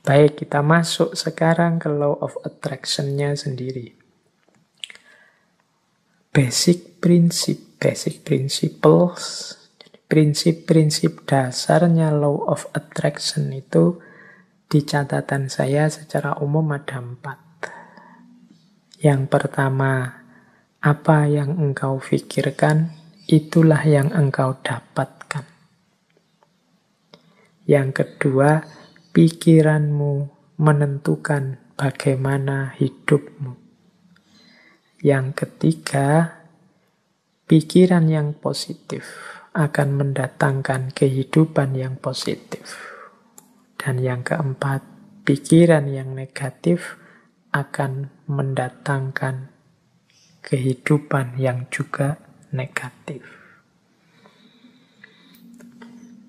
Baik, kita masuk sekarang ke law of attraction-nya sendiri. Basic principles, prinsip-prinsip dasarnya law of attraction itu di catatan saya secara umum ada 4. Yang pertama, apa yang engkau pikirkan, itulah yang engkau dapatkan. Yang kedua, pikiranmu menentukan bagaimana hidupmu. Yang ketiga, pikiran yang positif akan mendatangkan kehidupan yang positif. Dan yang keempat, pikiran yang negatif akan mendatangkan kehidupan yang juga negatif.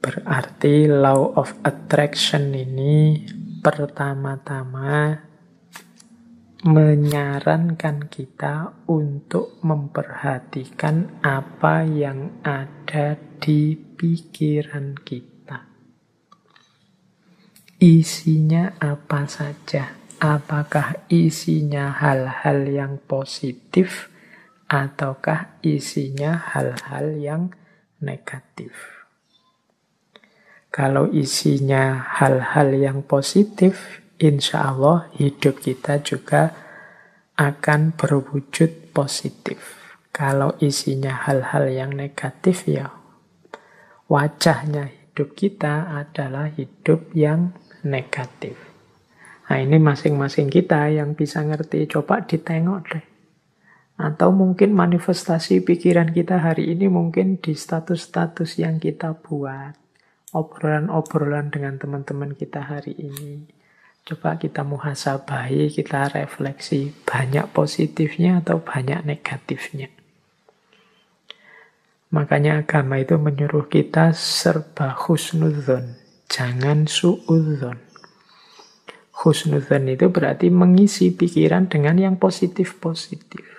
Berarti law of attraction ini pertama-tama menyarankan kita untuk memperhatikan apa yang ada di pikiran kita. Isinya apa saja? Apakah isinya hal-hal yang positif ataukah isinya hal-hal yang negatif? Kalau isinya hal-hal yang positif, insya Allah hidup kita juga akan berwujud positif. Kalau isinya hal-hal yang negatif, ya wajahnya hidup kita adalah hidup yang negatif. Nah, ini masing-masing kita yang bisa ngerti. Coba ditengok deh. Atau mungkin manifestasi pikiran kita hari ini mungkin di status-status yang kita buat. Obrolan-obrolan dengan teman-teman kita hari ini. Coba kita muhasabahi, kita refleksi. Banyak positifnya atau banyak negatifnya. Makanya agama itu menyuruh kita serba husnudzon. Jangan suudzon. Husnudzon itu berarti mengisi pikiran dengan yang positif-positif.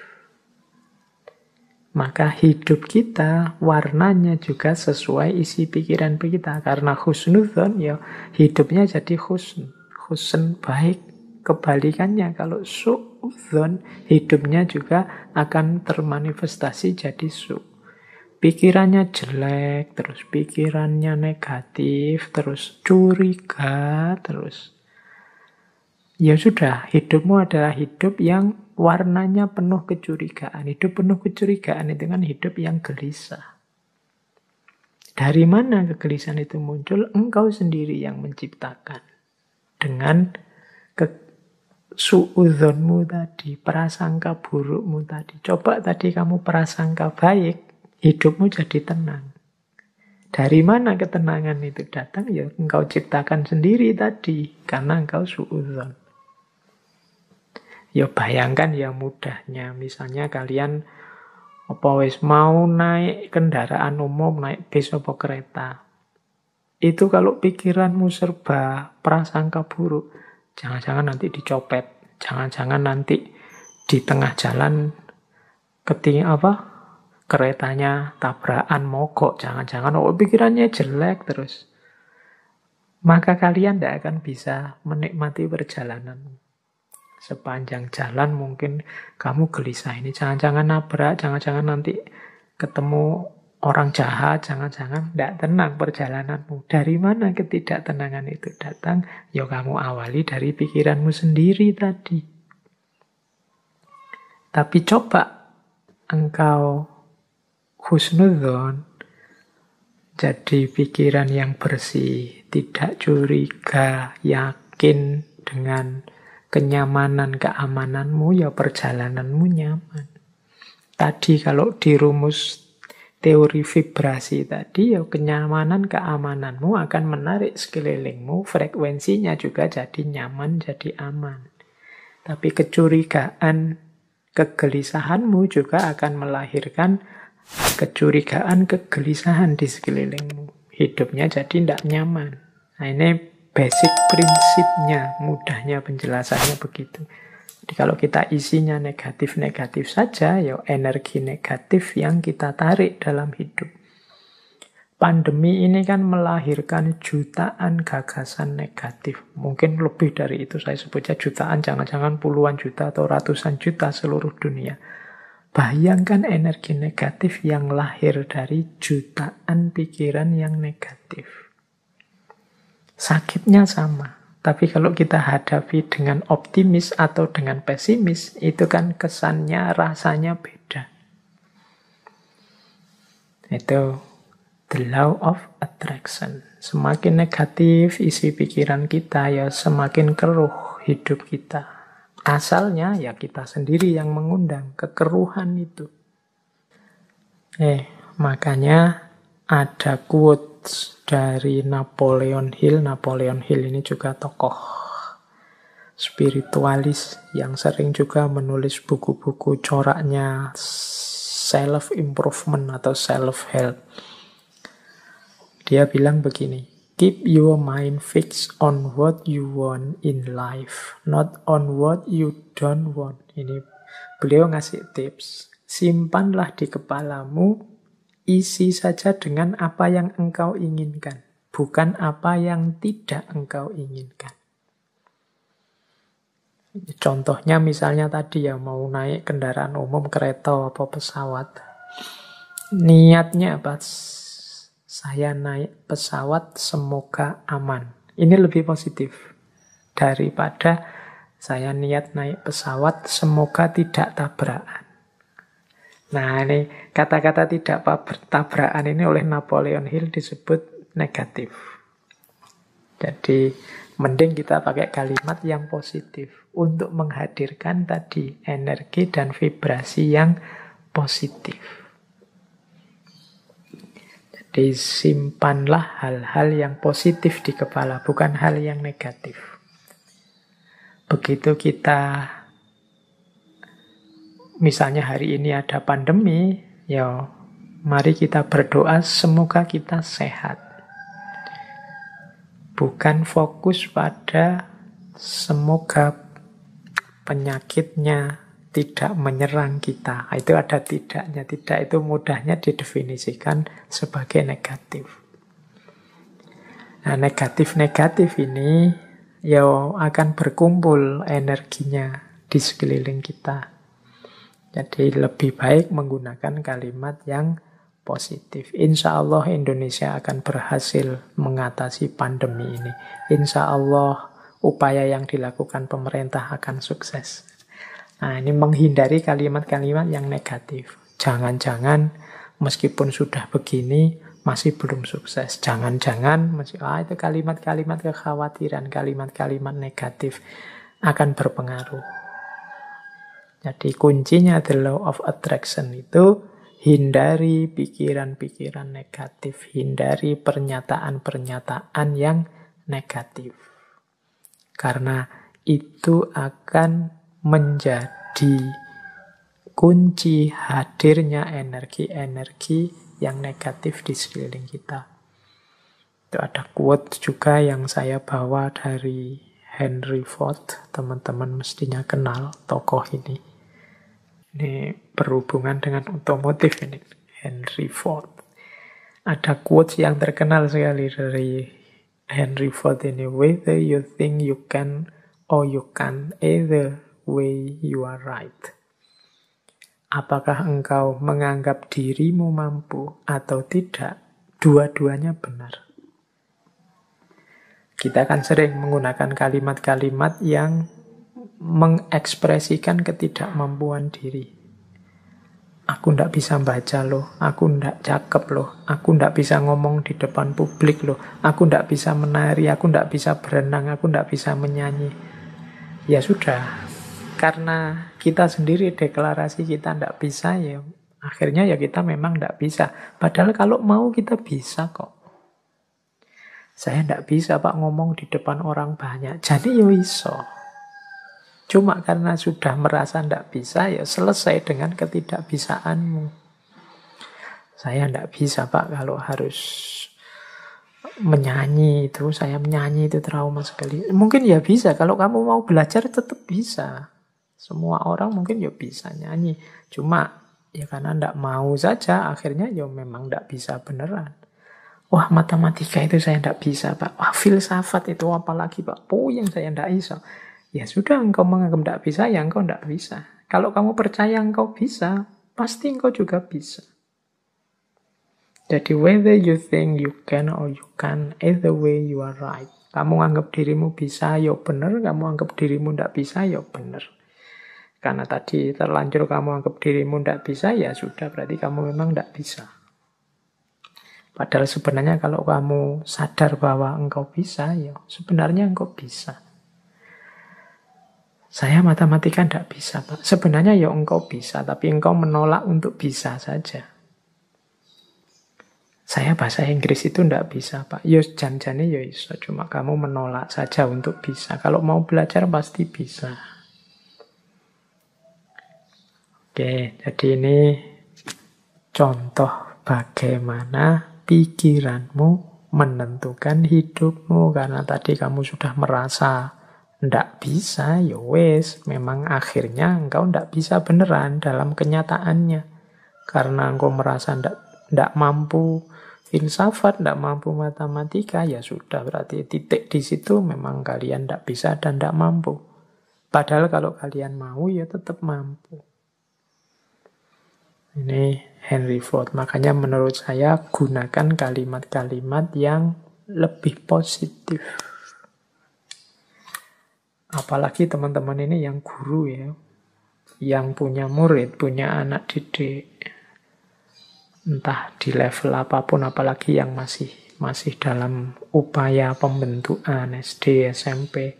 Maka hidup kita warnanya juga sesuai isi pikiran kita. Karena husnudzon, ya hidupnya jadi husn. Husn baik. Kebalikannya kalau suudzon, hidupnya juga akan termanifestasi jadi su. Pikirannya jelek, terus pikirannya negatif, terus curiga, terus ya sudah, hidupmu adalah hidup yang warnanya penuh kecurigaan. Hidup penuh kecurigaan itu kan hidup yang gelisah. Dari mana kegelisahan itu muncul? Engkau sendiri yang menciptakan. Dengan suudzonmu tadi, prasangka burukmu tadi. Coba tadi kamu prasangka baik, hidupmu jadi tenang. Dari mana ketenangan itu datang? Ya engkau ciptakan sendiri tadi, karena engkau suudzon. Ya bayangkan ya mudahnya, misalnya kalian mau naik kendaraan umum, naik bis atau kereta. Itu kalau pikiranmu serba prasangka buruk, jangan-jangan nanti dicopet, jangan-jangan nanti di tengah jalan keretanya tabrakan mogok, jangan-jangan pikirannya jelek terus. Maka kalian tidak akan bisa menikmati perjalanan. Sepanjang jalan mungkin kamu gelisah ini. Jangan-jangan nabrak, jangan-jangan nanti ketemu orang jahat, jangan-jangan tidak tenang perjalananmu. Dari mana ketidaktenangan itu datang? Ya kamu awali dari pikiranmu sendiri tadi. Tapi coba engkau husnudzon, jadi pikiran yang bersih, tidak curiga, yakin dengan kenyamanan, keamananmu, ya perjalananmu nyaman. Tadi kalau di rumus teori vibrasi tadi, ya kenyamanan, keamananmu akan menarik sekelilingmu, frekuensinya juga jadi nyaman, jadi aman. Tapi kecurigaan, kegelisahanmu juga akan melahirkan kecurigaan, kegelisahan di sekelilingmu. Hidupnya jadi tidak nyaman. Nah ini basic prinsipnya, mudahnya penjelasannya begitu. Jadi kalau kita isinya negatif-negatif saja, ya energi negatif yang kita tarik dalam hidup. Pandemi ini kan melahirkan jutaan gagasan negatif. Mungkin lebih dari itu, saya sebutnya jutaan, jangan-jangan puluhan juta atau ratusan juta seluruh dunia. Bayangkan energi negatif yang lahir dari jutaan pikiran yang negatif. Sakitnya sama. Tapi kalau kita hadapi dengan optimis atau dengan pesimis, itu kan kesannya, rasanya beda. Itu the law of attraction. Semakin negatif isi pikiran kita, ya semakin keruh hidup kita. Asalnya ya kita sendiri yang mengundang kekeruhan itu. Makanya ada quotes dari Napoleon Hill. Napoleon Hill ini juga tokoh spiritualis yang sering juga menulis buku-buku coraknya self-improvement atau self-help. Dia bilang begini, keep your mind fixed on what you want in life, not on what you don't want. Ini beliau ngasih tips. Simpanlah di kepalamu, isi saja dengan apa yang engkau inginkan, bukan apa yang tidak engkau inginkan. Contohnya misalnya tadi ya, mau naik kendaraan umum, kereta atau pesawat. Niatnya apa? Saya naik pesawat semoga aman. Ini lebih positif daripada saya niat naik pesawat semoga tidak tabrakan. Nah, ini kata-kata tidak tabrakan ini oleh Napoleon Hill disebut negatif. Jadi mending kita pakai kalimat yang positif untuk menghadirkan tadi energi dan vibrasi yang positif. Jadi simpanlah hal-hal yang positif di kepala, bukan hal yang negatif. Begitu kita, misalnya hari ini ada pandemi, ya mari kita berdoa semoga kita sehat. Bukan fokus pada semoga penyakitnya tidak menyerang kita. Itu ada tidaknya. Tidak itu mudahnya didefinisikan sebagai negatif. Nah, negatif-negatif ini ya akan berkumpul energinya di sekeliling kita. Jadi lebih baik menggunakan kalimat yang positif. Insya Allah Indonesia akan berhasil mengatasi pandemi ini. Insya Allah upaya yang dilakukan pemerintah akan sukses. Nah, ini menghindari kalimat-kalimat yang negatif. Jangan-jangan meskipun sudah begini masih belum sukses. Jangan-jangan itu kalimat-kalimat kekhawatiran, kalimat-kalimat negatif akan berpengaruh. Jadi kuncinya the law of attraction itu hindari pikiran-pikiran negatif, hindari pernyataan-pernyataan yang negatif. Karena itu akan menjadi kunci hadirnya energi-energi yang negatif di sekeliling kita. Itu ada quote juga yang saya bawa dari Henry Ford. Teman-teman mestinya kenal tokoh ini. Ini berhubungan dengan otomotif ini. Henry Ford. Ada quote yang terkenal sekali dari Henry Ford ini. Whether you think you can or you can't, either way you are right. Apakah engkau menganggap dirimu mampu atau tidak, dua-duanya benar. Kita kan sering menggunakan kalimat-kalimat yang mengekspresikan ketidakmampuan diri. Aku ndak bisa baca loh, aku ndak cakep loh, aku ndak bisa ngomong di depan publik loh, aku ndak bisa menari, aku ndak bisa berenang, aku ndak bisa menyanyi. Ya sudah, karena kita sendiri deklarasi kita ndak bisa, ya akhirnya ya kita memang ndak bisa. Padahal kalau mau kita bisa kok. Saya ndak bisa Pak ngomong di depan orang banyak, jadi ya iso. Cuma karena sudah merasa ndak bisa, ya selesai dengan ketidakbisaanmu. Saya ndak bisa Pak kalau harus menyanyi itu, saya menyanyi itu trauma sekali. Mungkin ya bisa, kalau kamu mau belajar tetap bisa. Semua orang mungkin ya bisa nyanyi. Cuma ya karena ndak mau saja, akhirnya ya memang ndak bisa beneran. Wah, matematika itu saya tidak bisa, Pak. Wah, filsafat itu apalagi, Pak. Puyeng saya tidak bisa. Ya sudah, engkau menganggap tidak bisa, ya engkau tidak bisa. Kalau kamu percaya engkau bisa, pasti engkau juga bisa. Jadi, whether you think you can or you can't, either way you are right. Kamu anggap dirimu bisa, ya benar. Kamu anggap dirimu tidak bisa, ya benar. Karena tadi terlanjur kamu anggap dirimu tidak bisa, ya sudah, berarti kamu memang tidak bisa. Padahal sebenarnya kalau kamu sadar bahwa engkau bisa, ya sebenarnya engkau bisa. Saya matematika tidak bisa, Pak. Sebenarnya ya engkau bisa, tapi engkau menolak untuk bisa saja. Saya bahasa Inggris itu tidak bisa, Pak. Ya jan-jane ya iso, cuma kamu menolak saja untuk bisa. Kalau mau belajar pasti bisa. Oke, jadi ini contoh bagaimana pikiranmu menentukan hidupmu. Karena tadi kamu sudah merasa ndak bisa, ya wes, memang akhirnya engkau ndak bisa beneran dalam kenyataannya. Karena engkau merasa ndak mampu filsafat, ndak mampu matematika, ya sudah, berarti titik di situ memang kalian ndak bisa dan ndak mampu. Padahal kalau kalian mau, ya tetap mampu. Ini Henry Ford. Makanya menurut saya gunakan kalimat-kalimat yang lebih positif. Apalagi teman-teman ini yang guru ya. Yang punya murid, punya anak didik. Entah di level apapun, apalagi yang masih dalam upaya pembentukan SD, SMP,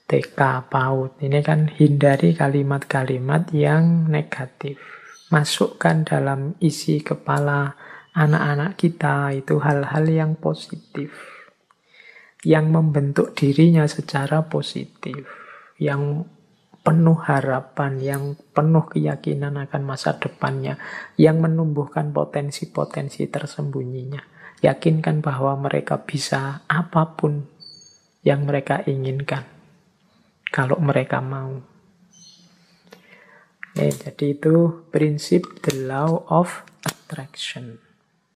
TK, PAUD. Ini kan hindari kalimat-kalimat yang negatif. Masukkan dalam isi kepala anak-anak kita itu hal-hal yang positif. Yang membentuk dirinya secara positif. Yang penuh harapan, yang penuh keyakinan akan masa depannya. Yang menumbuhkan potensi-potensi tersembunyinya. Yakinkan bahwa mereka bisa apapun yang mereka inginkan. Kalau mereka mau. Jadi itu prinsip the law of attraction.